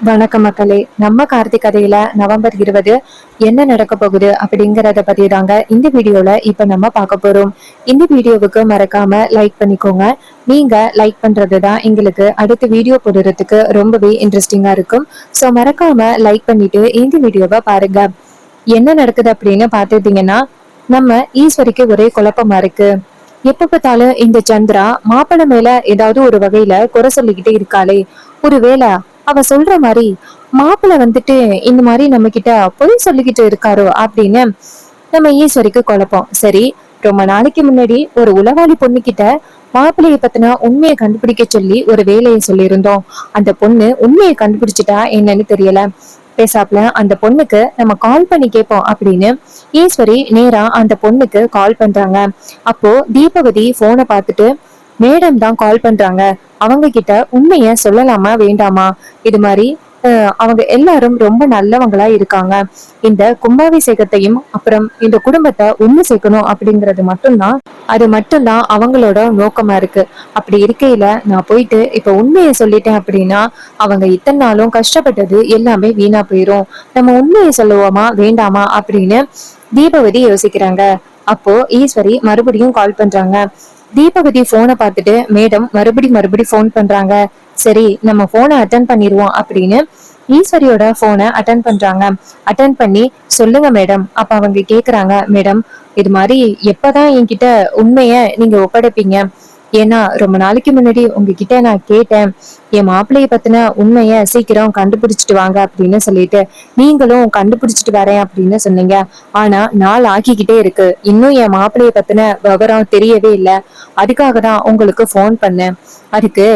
வணக்கம் மக்களே. நம்ம கார்த்திக் கதையில நவம்பர் 20 என்ன நடக்க போகுது அப்படிங்கறத பத்தி தாங்க இந்த வீடியோல இப்ப நம்ம பார்க்க போறோம். இந்த வீடியோவுக்கு மறக்காம லைக் பண்ணிக்கோங்க. நீங்க லைக் பண்றதுதான் எங்களுக்கு அடுத்த வீடியோ போடுறதுக்கு ரொம்பவே இன்ட்ரெஸ்டிங்கா இருக்கும். சோ மறக்காம லைக் பண்ணிட்டு இந்த வீடியோவை பாருங்க. என்ன நடக்குது அப்படின்னு பாத்துட்டீங்கன்னா, நம்ம ஈஸ்வரிக்கு ஒரே குழப்பமா இருக்கு. எப்ப பார்த்தாலும் இந்த சந்திரா மாப்பிள்ளை மேல ஏதாவது ஒரு வகையில குறை சொல்லிக்கிட்டே இருக்காளே. ஒருவேளை அவ சொல்ற மாதிரி மாப்பிள்ளை வந்துட்டு இந்த மாதிரி நம்ம கிட்ட பொய் சொல்லிக்கிட்டு இருக்காரோ அப்படின்னு நம்ம ஈஸ்வரிக்கு குழப்பம். சரி, ரொம்ப நாளைக்கு முன்னாடி ஒரு உளவாளி பொண்ணு கிட்ட மாப்பிள்ளைய பத்தின உண்மையை கண்டுபிடிக்க சொல்லி ஒரு வேலையை சொல்லியிருந்தோம். அந்த பொண்ணு உண்மையை கண்டுபிடிச்சிட்டா என்னன்னு தெரியல. பேசாப்ல அந்த பொண்ணுக்கு நம்ம கால் பண்ணி கேட்போம் அப்படின்னு ஈஸ்வரி நேரா அந்த பொண்ணுக்கு கால் பண்றாங்க. அப்போ தீபவதி போனை பார்த்துட்டு, மேடம் தான் கால் பண்றாங்க, அவங்க கிட்ட உண்மைய சொல்லலாமா வேண்டாமா, இது மாதிரி அவங்க எல்லாரும் ரொம்ப நல்லவங்களா இருக்காங்க, இந்த கும்பாபிஷேகத்தையும் அப்புறம் இந்த குடும்பத்தை ஒண்ணு சேர்க்கணும் அப்படிங்கறது மட்டும்தான், அது மட்டும்தான் அவங்களோட நோக்கமா இருக்கு. அப்படி இருக்கையில நான் போயிட்டு இப்ப உண்மையை சொல்லிட்டேன் அப்படின்னா அவங்க இத்தனை நாளும் கஷ்டப்பட்டது எல்லாமே வீணா போயிரும். நம்ம உண்மையை சொல்லுவோமா வேண்டாமா அப்படின்னு தீபவதி யோசிக்கிறாங்க. அப்போ ஈஸ்வரி மறுபடியும் கால் பண்றாங்க. தீபவதி போனை பார்த்துட்டு மேடம் மறுபடி போன் பண்றாங்க. சரி, நம்ம போனை அட்டன் பண்ணிடுவோம் அப்படின்னு ஈஸ்வரியோட போனை அட்டன் பண்றாங்க. அட்டன் பண்ணி சொல்லுங்க மேடம். அப்ப அவங்க கேக்குறாங்க, மேடம் இது மாதிரி எப்பதான் என்கிட்ட உண்மைய நீங்க ஒப்படைப்பீங்க? ஏன்னா ரொம்ப நாளைக்கு முன்னாடி உங்ககிட்ட நான் கேட்டேன், என் மாப்பிள்ளைய பத்தின உண்மைய சீக்கிரம் கண்டுபிடிச்சிட்டு வாங்க அப்படின்னு சொல்லிட்டு நீங்களும் கண்டுபிடிச்சிட்டு வரேன் அப்படின்னு சொன்னீங்க. ஆனா நாள் ஆக்கிக்கிட்டே இருக்கு, இன்னும் என் மாப்பிள்ளைய பத்தின விவரம் தெரியவே இல்லை. அதுக்காக தான் உங்களுக்கு போன் பண்ணேன். அதுக்கு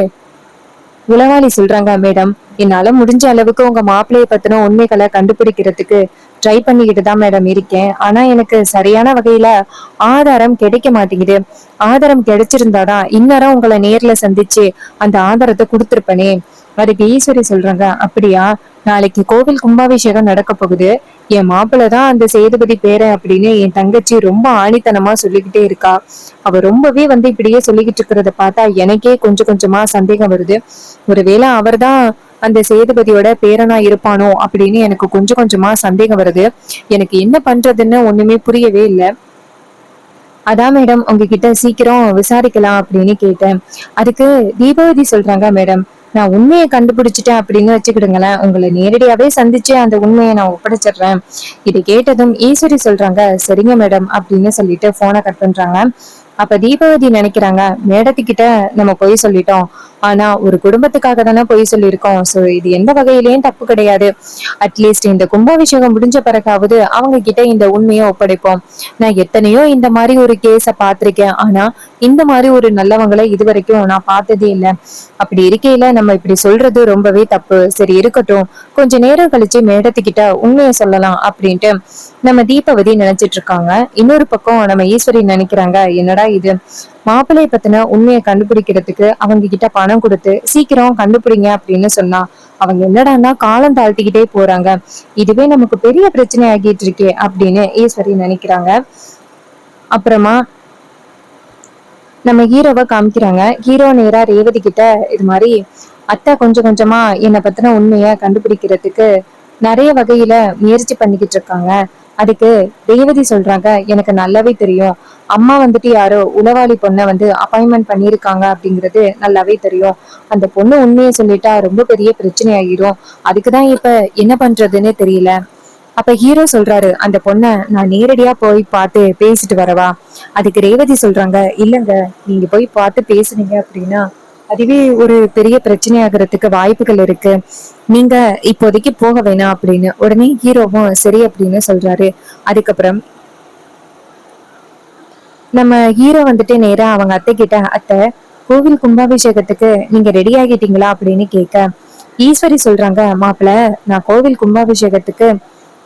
உளவாளி சொல்றாங்க, மேடம் என்னால முடிஞ்ச அளவுக்கு உங்க மாப்பிள்ளைய பத்தின உண்மைகளை கண்டுபிடிக்கிறதுக்கு ட்ரை பண்ணிக்கிட்டு தான் மேடம் இருக்கேன். ஆனா எனக்கு சரியான வகையில ஆதாரம் கிடைக்க மாட்டேங்குது. ஆதாரம் கிடைச்சிருந்தாதான் இந்நேரம் உங்களை நேர்ல சந்திச்சு அந்த ஆதாரத்தை கொடுத்திருப்பனே. அதுக்கு ஈஸ்வரி சொல்றாங்க, அப்படியா, நாளைக்கு கோவில் கும்பாபிஷேகம் நடக்க போகுது, என் மாப்பிள்ளை தான் அந்த சேதுபதி பேரன் அப்படின்னு என் தங்கச்சி ரொம்ப ஆணித்தனமா சொல்லிக்கிட்டே இருக்கா. அவ ரொம்பவே இப்படியே சொல்லிக்கிட்டு இருக்கிறத பார்த்தா எனக்கே கொஞ்சம் கொஞ்சமா சந்தேகம் வருது. ஒருவேளை அவர்தான் அந்த சேதுபதியோட பேரனா இருப்பானோ அப்படின்னு எனக்கு கொஞ்சம் கொஞ்சமா சந்தேகம் வருது. எனக்கு என்ன பண்றதுன்னு ஒண்ணுமே புரியவே இல்லை. அதான் மேடம் உங்ககிட்ட சீக்கிரம் விசாரிக்கலாம் அப்படின்னு கேட்டேன். அதுக்கு தீபாவதி சொல்றாங்க, மேடம் நான் உண்மையை கண்டுபிடிச்சிட்டேன் அப்படின்னு வச்சுக்கிடுங்களேன், உங்களை நேரடியாவே சந்திச்சு அந்த உண்மையை நான் ஒப்படைச்சிடுறேன். இதை கேட்டதும் ஈஸ்வரி சொல்றாங்க, சரிங்க மேடம் அப்படின்னு சொல்லிட்டு போனை கட் பண்றாங்க. அப்ப தீபாவதி நினைக்கிறாங்க, மேடத்துக்கிட்ட நம்ம பொய் சொல்லிட்டோம், ஆனா ஒரு குடும்பத்துக்காக தானே பொய் சொல்லியிருக்கோம். சோ இது எந்த வகையிலயும் தப்பு கிடையாது. அட்லீஸ்ட் இந்த கும்பாபிஷேகம் முடிஞ்ச பிறகாவது அவங்க கிட்ட இந்த உண்மையை ஒப்படைப்போம். நான் எத்தனையோ இந்த மாதிரி ஒரு கேஸ பாத்திருக்கேன், ஆனா இந்த மாதிரி ஒரு நல்லவங்களை இதுவரைக்கும் நான் பார்த்ததே இல்லை. அப்படி இருக்கையில நம்ம இப்படி சொல்றது ரொம்பவே தப்பு. சரி இருக்கட்டும், கொஞ்ச நேரம் கழிச்சு மேடத்துக்கிட்ட உண்மையை சொல்லலாம் அப்படின்ட்டு நம்ம தீபாவதி நினைச்சிட்டு இருக்காங்க. இன்னொரு பக்கம் நம்ம ஈஸ்வரி நினைக்கிறாங்க, என்னடா இது, மாப்பிள்ளைய பத்தின உண்மையை கண்டுபிடிக்கிறதுக்கு அவங்க கிட்ட பணம் கொடுத்து சீக்கிரம் கண்டுபிடிங்க அப்படின்னு சொன்னா அவங்க என்னடான்னா காலம் தாழ்த்திக்கிட்டே போறாங்க. இதுவே நமக்கு பெரிய பிரச்சனை ஆகிட்டு இருக்கே அப்படின்னு ஈஸ்வரி நினைக்கிறாங்க. அப்புறமா நம்ம ஹீரோவை காமிக்கிறாங்க. ஹீரோ நேரா ரேவதி கிட்ட இது மாதிரி, அத்தை கொஞ்சம் கொஞ்சமா என்னை பத்தின உண்மைய கண்டுபிடிக்கிறதுக்கு நிறைய வகையில முயற்சி பண்ணிக்கிட்டு இருக்காங்க. அதுக்கு ரேவதி சொல்றாங்க, எனக்கு நல்லாவே தெரியும், அம்மா யாரோ உளவாளி பொண்ணை அப்பாயின்மெண்ட் பண்ணியிருக்காங்க அப்படிங்கிறது நல்லாவே தெரியும். அந்த பொண்ணு உண்மையை சொல்லிட்டா ரொம்ப பெரிய பிரச்சனை ஆகிரும். அதுக்குதான் இப்ப என்ன பண்றதுன்னு தெரியல. அப்ப ஹீரோ சொல்றாரு, அந்த பொண்ணை நான் நேரடியா போய் பார்த்து பேசிட்டு வரவா? அதுக்கு ரேவதி சொல்றாங்க, இல்லங்க, நீங்க போய் பார்த்து பேசுனீங்க அப்படின்னா அதுவே ஒரு பெரிய பிரச்சனை ஆகிறதுக்கு வாய்ப்புகள் இருக்கு, நீங்க இப்போதைக்கு போக வேணாம் அப்படின்னு உடனே ஹீரோவும் சரி அப்படின்னு சொல்றாரு. அதுக்கப்புறம் நம்ம ஹீரோ நேரா அவங்க அத்தை கிட்ட, அத்தை கோவில் கும்பாபிஷேகத்துக்கு நீங்க ரெடி ஆகிட்டீங்களா அப்படின்னு கேட்க ஈஸ்வரி சொல்றாங்க, மாப்பிள்ள நான் கோவில் கும்பாபிஷேகத்துக்கு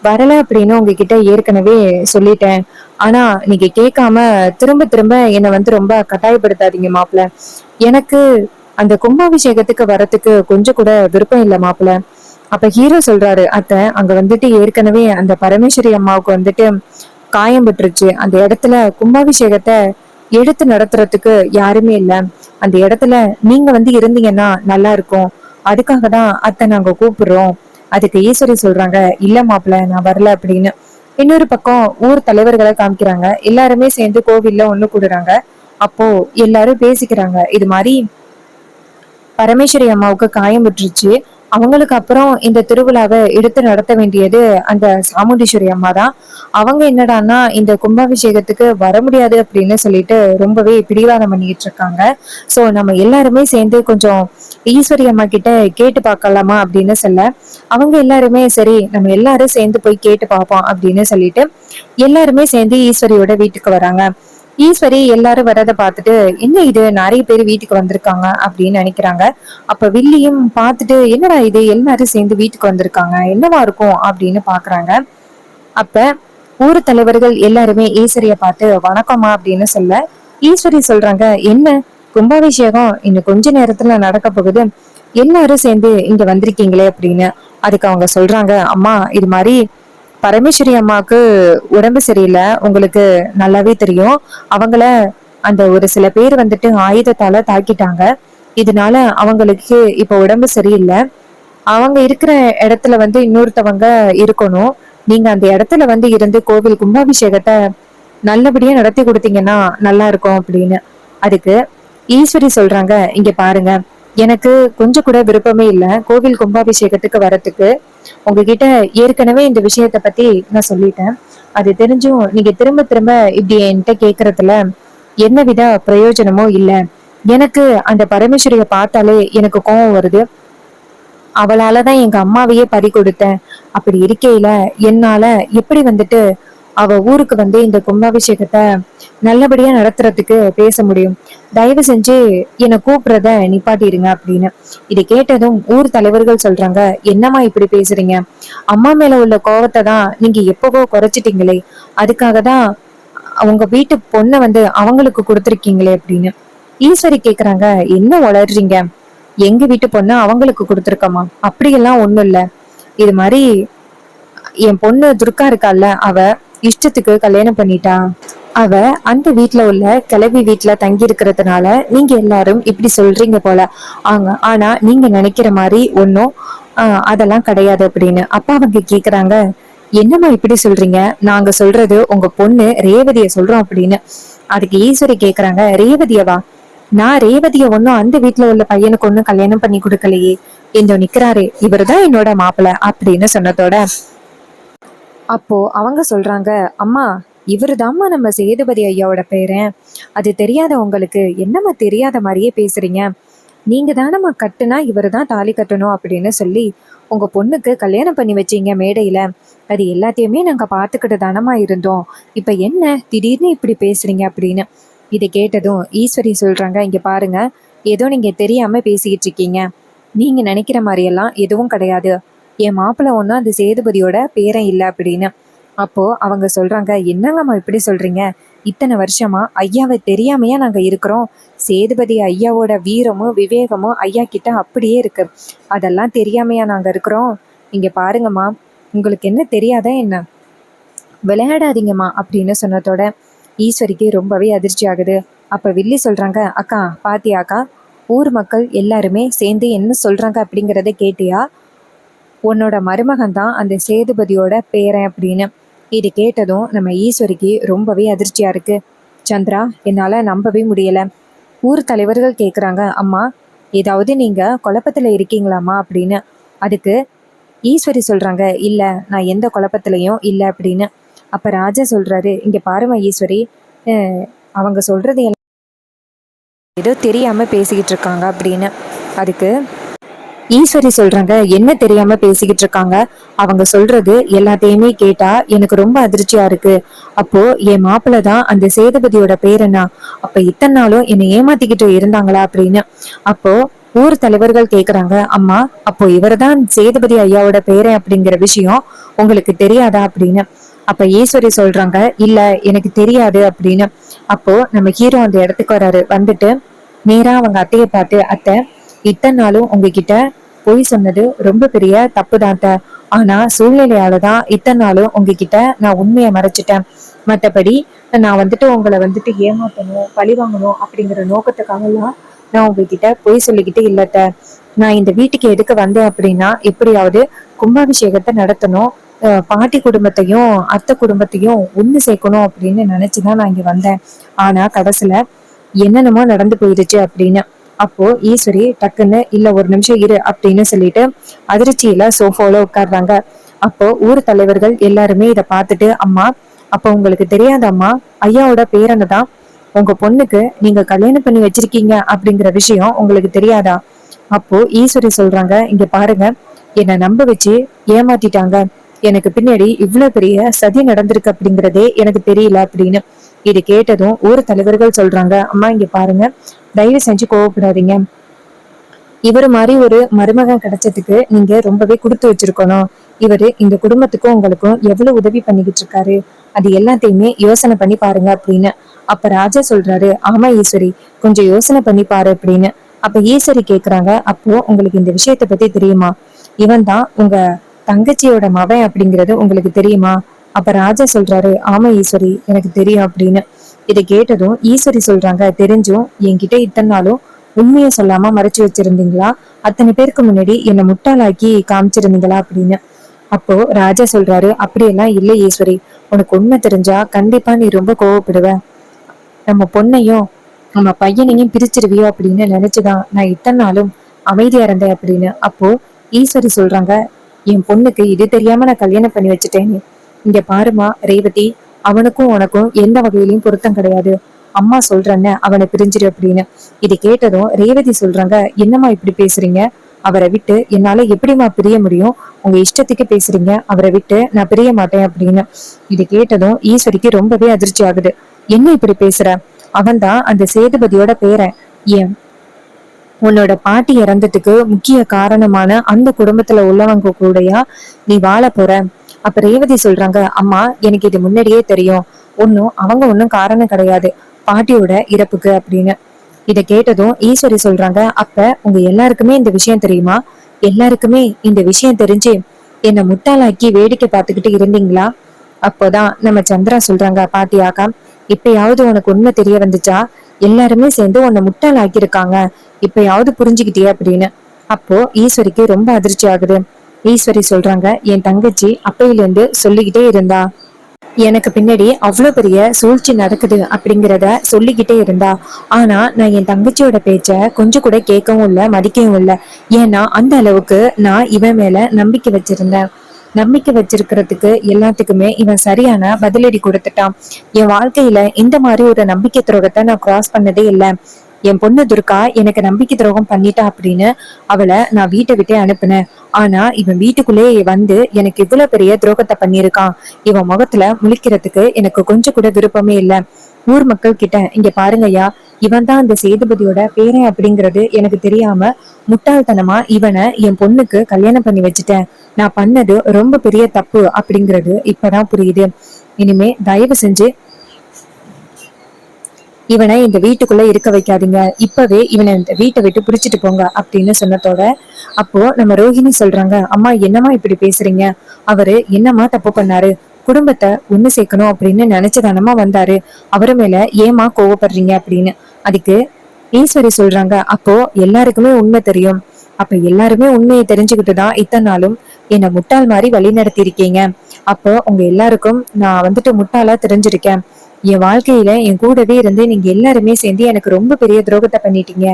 வரல அப்படின்னு உங்ககிட்ட ஏற்கனவே சொல்லிட்டேன். ஆனா நீங்க கேட்காம திரும்ப திரும்ப என்னை ரொம்ப கட்டாயப்படுத்தாதீங்க மாப்பிள்ள. எனக்கு அந்த கும்பாபிஷேகத்துக்கு வரத்துக்கு கொஞ்சம் கூட விருப்பம் இல்லை மாப்பிள்ள. அப்ப ஹீரோ சொல்றாரு, அத்தை அங்க ஏற்கனவே அந்த பரமேஸ்வரி அம்மாவுக்கு காயம் பட்டுருச்சு. அந்த இடத்துல கும்பாபிஷேகத்தை எடுத்து நடத்துறதுக்கு யாருமே இல்ல. அந்த இடத்துல நீங்க இருந்தீங்கன்னா நல்லா இருக்கும். அதுக்காக தான் அத்தை நாங்க கூப்பிடுறோம். அதுக்கு ஈஸ்வரி சொல்றாங்க, இல்ல மாப்பிள்ள நான் வரல அப்படின்னு. இன்னொரு பக்கம் ஊர் தலைவர்களை காமிக்கிறாங்க. எல்லாருமே சேர்ந்து கோவில்ல ஒண்ணு கூடுறாங்க. அப்போ எல்லாரும் பேசிக்கிறாங்க, இது மாதிரி பரமேஸ்வரி அம்மாவுக்கு காயம் விட்டுருச்சு. அவங்களுக்கு அப்புறம் இந்த திருவிழாவை எடுத்து நடத்த வேண்டியது அந்த சாமுண்டீஸ்வரி அம்மா தான். அவங்க என்னடான்னா இந்த கும்பாபிஷேகத்துக்கு வர முடியாது அப்படின்னு சொல்லிட்டு ரொம்பவே பிடிவாதம் பண்ணிட்டு இருக்காங்க. சோ நம்ம எல்லாருமே சேர்ந்து கொஞ்சம் ஈஸ்வரி அம்மா கிட்ட கேட்டு பார்க்கலாமா அப்படின்னு சொல்ல, அவங்க எல்லாருமே சரி நம்ம எல்லாரும் சேர்ந்து போய் கேட்டு பார்ப்போம் அப்படின்னு சொல்லிட்டு எல்லாருமே சேர்ந்து ஈஸ்வரியோட வீட்டுக்கு வராங்க. ஈஸ்வரி எல்லாரும் வரதை பார்த்துட்டு என்ன இது நிறைய பேர் வீட்டுக்கு வந்திருக்காங்க அப்படின்னு நினைக்கிறாங்க. அப்ப வில்லியும் பார்த்துட்டு என்னடா இது எல்லாரும் சேர்ந்து வீட்டுக்கு வந்திருக்காங்க, என்னவா இருக்கும் அப்படின்னு பாக்குறாங்க. அப்ப ஊர் தலைவர்கள் எல்லாருமே ஈஸ்வரிய பார்த்து வணக்கமா அப்படின்னு சொல்ல, ஈஸ்வரி சொல்றாங்க, என்ன கும்பாபிஷேகம் இன்னும் கொஞ்ச நேரத்துல நடக்க போகுது, எல்லாரும் சேர்ந்து இங்க வந்திருக்கீங்களே அப்படின்னு. அதுக்கு அவங்க சொல்றாங்க, அம்மா இது மாதிரி பரமேஸ்வரி அம்மாவுக்கு உடம்பு சரியில்லை, உங்களுக்கு நல்லாவே தெரியும். அவங்கள அந்த ஒரு சில பேர் வந்துட்டு ஆயுதத்தால தாக்கிட்டாங்க. இதனால அவங்களுக்கு இப்ப உடம்பு சரியில்லை. அவங்க இருக்கிற இடத்துல வந்து இன்னொருத்தவங்க இருக்கணும். நீங்க அந்த இடத்துல வந்து இருந்து கோவில் கும்பாபிஷேகத்தை நல்லபடியா நடத்தி கொடுத்தீங்கன்னா நல்லா இருக்கும் அப்படின்னு. அதுக்கு ஈஸ்வரி சொல்றாங்க, இங்க பாருங்க, எனக்கு கொஞ்சம் கூட விருப்பமே இல்ல கோவில் கும்பாபிஷேகத்துக்கு வரத்துக்கு. உங்ககிட்ட ஏற்கனவே இந்த விஷயத்த பத்தி நான் சொல்லிட்டேன். அது தெரிஞ்சும் நீங்க திரும்ப திரும்ப இப்படி என்கிட்ட கேக்குறதுல என்ன வித பிரயோஜனமும் இல்ல. எனக்கு அந்த பரமேஸ்வரிய பார்த்தாலே எனக்கு கோபம் வருது. அவளாலதான் எங்க அம்மாவையே பறி கொடுத்தேன். அப்படி இருக்கையில என்னால எப்படி வந்துட்டு அவ ஊருக்கு வந்து இந்த கும்பாபிஷேகத்தை நல்லபடியா நடத்துறதுக்கு பேச முடியும்? தயவு செஞ்சு என்னை கூப்பிடுறத நிப்பாட்டிடுங்க அப்படின்னு. இதை கேட்டதும் ஊர் தலைவர்கள் சொல்றாங்க, என்னம்மா இப்படி பேசுறீங்க? அம்மா மேல உள்ள கோவத்தை தான் நீங்க எப்பவோ குறைச்சிட்டீங்களே, அதுக்காக தான் அவங்க வீட்டு பொண்ணை வந்து அவங்களுக்கு கொடுத்துருக்கீங்களே அப்படின்னு. ஈஸ்வரி கேக்குறாங்க, என்ன வளர்றீங்க? எங்க வீட்டு பொண்ணு அவங்களுக்கு கொடுத்துருக்கமா? அப்படியெல்லாம் ஒண்ணும் இல்ல. இது மாதிரி என் பொண்ணு துர்கா இருக்கால, அவ இஷ்டத்துக்கு கல்யாணம் பண்ணிட்டா. அவ அந்த வீட்டுல உள்ள கிளவி வீட்டுல தங்கி இருக்கிறதுனால நீங்க எல்லாரும் இப்படி சொல்றீங்க போல. ஆனா நீங்க நினைக்கிற மாதிரி ஒன்னும் அதெல்லாம் கிடையாது அப்படின்னு. அப்பா அவங்க கேக்குறாங்க, என்னம்மா இப்படி சொல்றீங்க? நாங்க சொல்றது உங்க பொண்ணு ரேவதிய சொல்றோம் அப்படின்னு. அதுக்கு ஈஸ்வரி கேக்குறாங்க, ரேவதியவா? நான் ரேவதிய ஒன்னும் அந்த வீட்டுல உள்ள பையனுக்கு ஒன்னும் கல்யாணம் பண்ணி கொடுக்கலையே. இந்த நிக்கிறாரு இவருதான் என்னோட மாப்பிள்ள அப்படின்னு சொன்னதோட அப்போ அவங்க சொல்றாங்க, அம்மா இவருதாம்மா நம்ம சேதுபதி ஐயாவோட பேரன். அது தெரியாத உங்களுக்கு என்னம்மா தெரியாத மாதிரியே பேசுறீங்க? நீங்க தானம்மா கட்டுனா இவரு தான் தாலி கட்டணும் அப்படின்னு சொல்லி உங்க பொண்ணுக்கு கல்யாணம் பண்ணி வச்சீங்க மேடையில. அது எல்லாத்தையுமே நாங்க பாத்துக்கிட்டு தானம்மா இருந்தோம். இப்ப என்ன திடீர்னு இப்படி பேசுறீங்க அப்படின்னு. இதை கேட்டதும் ஈஸ்வரி சொல்றாங்க, இங்க பாருங்க, ஏதோ நீங்க தெரியாம பேசிக்கிட்டு இருக்கீங்க. நீங்க நினைக்கிற மாதிரியெல்லாம் எதுவும் கிடையாது. என் மாப்பிள்ள ஒன்றும் அந்த சேதுபதியோட பேரன் இல்லை அப்படின்னு. அப்போ அவங்க சொல்றாங்க, என்னங்கம்மா இப்படி சொல்றீங்க? இத்தனை வருஷமா ஐயாவை தெரியாமையா நாங்க இருக்கிறோம். சேதுபதி ஐயாவோட வீரமும் விவேகமும் ஐயா கிட்ட அப்படியே இருக்கு. அதெல்லாம் தெரியாமையா நாங்க இருக்கிறோம்? இங்க பாருங்கம்மா, உங்களுக்கு என்ன தெரியாதா என்ன? விளையாடாதீங்கம்மா அப்படின்னு சொன்னதோட ஈஸ்வரிக்கு ரொம்பவே அதிர்ச்சி ஆகுது. அப்ப வில்லி சொல்றாங்க, அக்கா பாத்தியாக்கா, ஊர் மக்கள் எல்லாருமே சேர்ந்து என்ன சொல்றாங்க அப்படிங்கிறத கேட்டியா? உன்னோட மருமகன் தான் அந்த சேதுபதியோட பேரன் அப்படின்னு. இது கேட்டதும் நம்ம ஈஸ்வரிக்கு ரொம்பவே அதிர்ச்சியா இருக்கு. சந்திரா, என்னால நம்பவே முடியல. ஊர் தலைவர்கள் கேக்குறாங்க, அம்மா ஏதாவது நீங்க குழப்பத்துல இருக்கீங்களாம்மா அப்படின்னு. அதுக்கு ஈஸ்வரி சொல்றாங்க, இல்ல நான் எந்த குழப்பத்திலையும் இல்லை அப்படின்னு. அப்ப ராஜா சொல்றாரு, இங்க பாருமா ஈஸ்வரி, அவங்க சொல்றது எல்லாம் ஏதோ தெரியாம பேசிக்கிட்டு இருக்காங்க அப்படின்னு. அதுக்கு ஈஸ்வரி சொல்றாங்க, என்ன தெரியாம பேசிக்கிட்டு இருக்காங்க? அவங்க சொல்றது எல்லாத்தையுமே கேட்டா எனக்கு ரொம்ப அதிர்ச்சியா இருக்கு. அப்போ என் மாப்பிள்ள தான் அந்த சேதுபதியோட பேரனா? அப்ப இத்தனை நாளும் என்னை ஏமாத்திக்கிட்டு இருந்தாங்களா அப்படின்னு. அப்போ ஊர் தலைவர்கள் கேக்குறாங்க, அம்மா அப்போ இவர்தான் சேதுபதி ஐயாவோட பேரன் அப்படிங்கிற விஷயம் உங்களுக்கு தெரியாதா அப்படின்னு. அப்ப ஈஸ்வரி சொல்றாங்க, இல்ல எனக்கு தெரியாது அப்படின்னு. அப்போ நம்ம ஹீரோ அந்த இடத்துக்கு வராரு. வந்துட்டு நேரா அவங்க அத்தையை பார்த்து, அத்தை இத்தனை நாளும் உங்ககிட்ட பொய் சொன்னது ரொம்ப பெரிய தப்பு தான். ஆனா சூழ்நிலையாலதான் இத்தனை நாளும் உங்ககிட்ட நான் உண்மையை மறைச்சிட்டேன். மற்றபடி நான் வந்துட்டு உங்களை வந்துட்டு ஏமாத்தணும் பழி வாங்கணும் அப்படிங்கிற நோக்கத்துக்காகலாம் நான் உங்ககிட்ட பொய் சொல்லிக்கிட்டு இல்லத்த. நான் இந்த வீட்டுக்கு எதுக்கு வந்தேன் அப்படின்னா எப்படியாவது கும்பாபிஷேகத்தை நடத்தணும், பாட்டி குடும்பத்தையும் அத்தை குடும்பத்தையும் ஒண்ணு சேர்க்கணும் அப்படின்னு நினைச்சுதான் நான் இங்க வந்தேன். ஆனா கடைசியில என்னென்னமோ நடந்து போயிடுச்சு அப்படின்னு. அப்போ ஈஸ்வரி டக்குன்னு இல்ல ஒரு நிமிஷம் இரு அப்படின்னு சொல்லிட்டு அதிர்ச்சியில சோஃபால உட்கார்றாங்க. அப்போ ஊர் தலைவர்கள் எல்லாருமே இத பார்த்துட்டு, அம்மா அப்போ உங்களுக்கு தெரியாத அம்மா, ஐயாவோட பேரனை தான் உங்க பொண்ணுக்கு நீங்க கல்யாணம் பண்ணி வச்சிருக்கீங்க அப்படிங்கிற விஷயம் உங்களுக்கு தெரியாதா? அப்போ ஈஸ்வரி சொல்றாங்க, இங்க பாருங்க, என்னை நம்ப வச்சு ஏமாத்திட்டாங்க. எனக்கு பின்னாடி இவ்வளவு பெரிய சதி நடந்திருக்கு அப்படிங்கறதே எனக்கு தெரியல அப்படின்னு. இது கேட்டதும் ஊர் தலைவர்கள் சொல்றாங்க, அம்மா இங்க பாருங்க, தயவு செஞ்சு கோவப்படாதீங்க. இவரு மாதிரி ஒரு மருமகன் கிடைச்சதுக்கு நீங்க ரொம்பவே கொடுத்து வச்சிருக்கணும். இவரு இந்த குடும்பத்துக்கும் உங்களுக்கும் எவ்வளவு உதவி பண்ணிக்கிட்டு இருக்காரு, அது எல்லாத்தையுமே யோசனை பண்ணி பாருங்க அப்படின்னு. அப்ப ராஜா சொல்றாரு, ஆமா ஈஸ்வரி, கொஞ்சம் யோசனை பண்ணி பாரு அப்படின்னு. அப்ப ஈஸ்வரி கேக்குறாங்க, அப்போ உங்களுக்கு இந்த விஷயத்த பத்தி தெரியுமா? இவன் தான் உங்க தங்கச்சியோட மவன் அப்படிங்கிறது உங்களுக்கு தெரியுமா? அப்ப ராஜா சொல்றாரு, ஆமா ஈஸ்வரி, எனக்கு தெரியும் அப்படின்னு. இதை கேட்டதும் ஈஸ்வரி சொல்றாங்க, தெரிஞ்சும் என்கிட்ட இத்தனை நாளும் உண்மையை சொல்லாம மறைச்சு வச்சிருந்தீங்களா? அத்தனை பேருக்கு முன்னாடி என்னை முட்டாளாக்கி காமிச்சிருந்தீங்களா அப்படின்னு. அப்போ ராஜா சொல்றாரு, அப்படியெல்லாம் இல்லை ஈஸ்வரி, உனக்கு உண்மை தெரிஞ்சா கண்டிப்பா நீ ரொம்ப கோவப்படுவ. நம்ம பொண்ணையும் நம்ம பையனையும் பிரிச்சிருவியோ அப்படின்னு நினைச்சுதான் நான் இத்தனை நாளும் அமைதியா இருந்தேன் அப்படின்னு. அப்போ ஈஸ்வரி சொல்றாங்க, என் பொண்ணுக்கு இது தெரியாம நான் கல்யாணம் பண்ணி வச்சுட்டேன்னு. இங்க பாருமா ரேவதி, அவனுக்கும் உனக்கும் எந்த வகையிலயும் பொருத்தம் கிடையாது. அம்மா சொல்றேன்னு அவனை பிரிஞ்சிரு அப்படின்னு. இது கேட்டதும் ரேவதி சொல்றாங்க, என்னம்மா இப்படி பேசுறீங்க? அவரை விட்டு என்னால எப்படிமா பிரிய முடியும்? உங்க இஷ்டத்துக்கு பேசுறீங்க, அவரை விட்டு நான் பிரிய மாட்டேன் அப்படின்னு. இது கேட்டதும் ஈஸ்வரிக்கு ரொம்பவே அதிர்ச்சி ஆகுது. என்ன இப்படி பேசுற? அவன்தான் அந்த சேதுபதியோட பேரன். ஏன் உன்னோட பாட்டி இறந்ததுக்கு முக்கிய காரணமான அந்த குடும்பத்துல உள்ளவங்க கூடயா நீ வாழ போற? அப்ப ரேவதி சொல்றாங்க, அம்மா எனக்கு இது முன்னாடியே தெரியும், அவங்க ஒன்னும் காரணம் கிடையாது பாட்டியோட இறப்புக்கு அப்படின்னு. இத கேட்டதும் ஈஸ்வரி சொல்றாங்க, அப்ப உங்க எல்லாருக்குமே இந்த விஷயம் தெரியுமா? எல்லாருக்குமே இந்த விஷயம் தெரிஞ்சு என்ன முட்டாளாக்கி வேடிக்கை பார்த்துக்கிட்டு இருந்தீங்களா? அப்போதான் நம்ம சந்திரா சொல்றாங்க, பாட்டியாக்கா, இப்பயாவது உனக்கு உண்மை தெரிய வந்துச்சா? எல்லாருமே சேர்ந்து உன்னை முட்டாள் ஆக்கியிருக்காங்க, இப்பயாவது புரிஞ்சுக்கிட்டியே அப்படின்னு. அப்போ ஈஸ்வரிக்கு ரொம்ப அதிர்ச்சி ஆகுது. ஈஸ்வரி சொல்றாங்க, என் தங்கச்சி அப்பையில இருந்து சொல்லிக்கிட்டே இருந்தா, எனக்கு பின்னாடி அவ்வளவு பெரிய சூழ்ச்சி நடக்குது அப்படிங்கிறத சொல்லிக்கிட்டே இருந்தா. ஆனா நான் என் தங்கச்சியோட பேச்ச கொஞ்சம் கூட கேட்கவும் இல்லை, மதிக்கவும் இல்லை. ஏன்னா அந்த அளவுக்கு நான் இவன் மேல நம்பிக்கை வச்சிருந்தேன். நம்பிக்கை வச்சிருக்கிறதுக்கு எல்லாத்துக்குமே இவன் சரியான பதிலடி கொடுத்துட்டான். என் வாழ்க்கையில இந்த மாதிரி ஒரு நம்பிக்கை துரோகத்தை நான் கிராஸ் பண்ணதே இல்லை. என் பொண்ணு துர்கா எனக்கு நம்பிக்கை துரோகம் பண்ணிட்டா அப்படின்னு அவளை நான் வீட்டை விட்டே அனுப்புனேன். ஆனா இவன் வீட்டுக்குள்ளேயே வந்து எனக்கு இவ்வளவு பெரிய துரோகத்தை பண்ணியிருக்கான். இவன் முகத்துல முழிக்கிறதுக்கு எனக்கு கொஞ்சம் கூட விருப்பமே இல்லை. ஊர் மக்கள் கிட்ட, இங்க பாருங்கய்யா, இவன் தான் அந்த சேதுபதியோட பேரன் அப்படிங்கிறது எனக்கு தெரியாம முட்டாள்தனமா இவனை என் பொண்ணுக்கு கல்யாணம் பண்ணி வச்சுட்டேன். நான் பண்ணது ரொம்ப பெரிய தப்பு அப்படிங்கிறது இப்பதான் புரியுது. இனிமே தயவு செஞ்சு இவனை இந்த வீட்டுக்குள்ள இருக்க வைக்காதீங்க, இப்பவே இவனை இந்த வீட்டை விட்டு புடிச்சிட்டு போங்க அப்படின்னு சொன்னதோட அப்போ நம்ம ரோஹிணி சொல்றாங்க, அம்மா என்னம்மா இப்படி பேசுறீங்க? அவரு என்னம்மா தப்பு பண்ணாரு? குடும்பத்தை ஒண்ணு சேர்க்கணும் அப்படின்னு நினைச்சுதானமா வந்தாரு, அவரு மேல ஏமா கோவப்படுறீங்க அப்படின்னு. அதுக்கு ஈஸ்வரி சொல்றாங்க, அப்போ எல்லாருக்குமே உண்மை தெரியும். அப்ப எல்லாருமே உண்மையை தெரிஞ்சுக்கிட்டுதான் இத்தனை நாளும் என்னை முட்டாள் மாதிரி வழி நடத்தி இருக்கீங்க. அப்போ உங்க எல்லாருக்கும் நான் வந்துட்டு முட்டாளா தெரிஞ்சிருக்கேன். என் வாழ்க்கையில என் கூடவே இருந்து நீங்க எல்லாருமே சேர்ந்து எனக்கு ரொம்ப பெரிய துரோகத்தை பண்ணிட்டீங்க.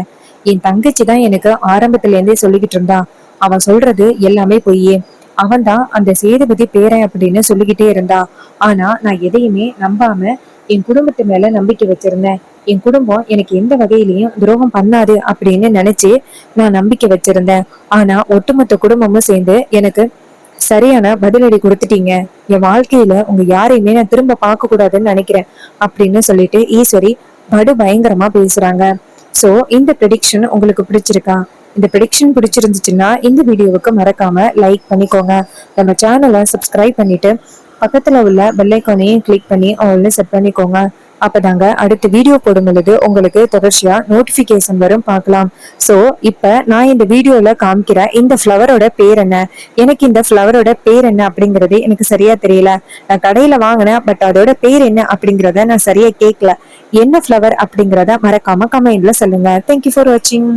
என் தங்கச்சி தான் எனக்கு ஆரம்பத்துல இருந்தே சொல்லிக்கிட்டு இருந்தா, அவன் சொல்றது எல்லாமே பொய்யே. அவன் தான் அந்த சேதுபதி பேரன் அப்படின்னு சொல்லிக்கிட்டே இருந்தா. ஆனா நான் எதையுமே நம்பாம என் குடும்பத்து மேல நம்பிக்கை வச்சிருந்தேன். என் குடும்பம் எனக்கு எந்த வகையிலையும் துரோகம் பண்ணாது அப்படின்னு நினைச்சு நான் நம்பிக்கை வச்சிருந்தேன். ஆனா ஒட்டுமொத்த குடும்பமும் சேர்ந்து எனக்கு சரியான பதிலடி கொடுத்துட்டீங்க. என் வாழ்க்கையில உங்க யாரையுமே நான் திரும்ப பார்க்க கூடாதுன்னு நினைக்கிறேன் அப்படின்னு சொல்லிட்டு ஈஸ்வரி படு பயங்கரமா பேசுறாங்க. சோ இந்த ப்ரெடிக்ஷன் உங்களுக்கு பிடிச்சிருக்கா? இந்த ப்ரெடிக்ஷன் பிடிச்சிருந்துச்சுன்னா இந்த வீடியோவுக்கு மறக்காம லைக் பண்ணிக்கோங்க. நம்ம சேனலை சப்ஸ்கிரைப் பண்ணிட்டு பக்கத்துல உள்ள பெல் ஐக்கானையும் கிளிக் பண்ணி ஆல்னு செட் பண்ணிக்கோங்க. அப்பதாங்க அடுத்த வீடியோ போடும் பொழுது உங்களுக்கு தொடர்ச்சியா நோட்டிபிகேஷன் வரும், பார்க்கலாம். சோ இப்ப நான் இந்த வீடியோல காமிக்கிற இந்த ஃப்ளவரோட பேர் என்ன, எனக்கு இந்த ஃப்ளவரோட பேர் என்ன அப்படிங்கறது எனக்கு சரியா தெரியல. நான் கடையில வாங்கினேன், பட் அதோட பேர் என்ன அப்படிங்கறத நான் சரியா கேட்கல. என்ன ஃப்ளவர் அப்படிங்கறத மறக்காம கமெண்ட்ல சொல்லுங்க. தேங்க்யூ ஃபார் வாட்சிங்.